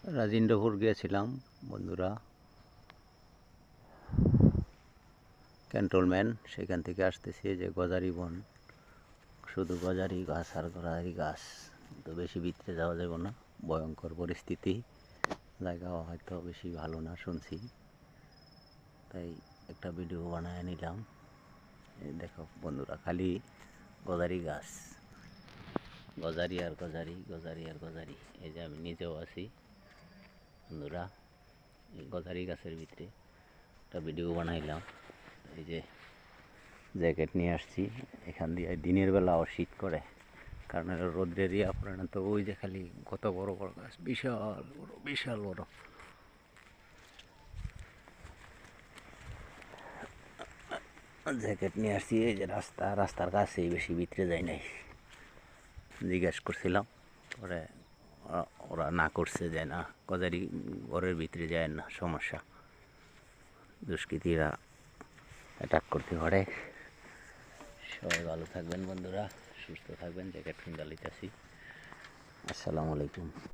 রাজিন্দ্রপুর গিয়েছিলাম বন্ধুরা, ক্যান্টনমেন্ট। সেখান থেকে আসতেছি যে গজারি বন, শুধু গজারি গাছ আর গজারি গাছ, তো বেশি ভিতরে যাওয়া যাবে না, ভয়ঙ্কর পরিস্থিতি, জায়গা হয়তো বেশি ভালো না শুনছি, তাই একটা ভিডিও বানায় নিলাম। এই দেখো বন্ধুরা, খালি গজারি গাছ, গজারি আর গজারি, গজারি আর গজারি। এই যে আমি নিজেও আছি বন্ধুরা, এই গজারি গাছের ভিতরে একটা ভিডিও বানাইলাম। এই যে জ্যাকেট নিয়ে আসছি, এখান দিয়ে দিনের বেলাও শীত করে, কারণ এটা রোদ্রের ইয়া পড়ে না। তো ওই যে খালি কত বড় বড় গাছ, বিশাল বড় বিশাল বড়। জ্যাকেট নিয়ে আসছি। এই যে রাস্তার কাছেই, বেশি ভিতরে যাই নাই। জিজ্ঞেস করছিলাম, পরে ওরা না করছে, যায় না, গজারি ঘরের ভিতরে যায় না, সমস্যা, দুষ্কৃতীরা অ্যাটাক করতে পারে। সবাই ভালো থাকবেন বন্ধুরা, সুস্থ থাকবেন। জ্যাকেট কিনতে লিতেছি। আসসালামু আলাইকুম।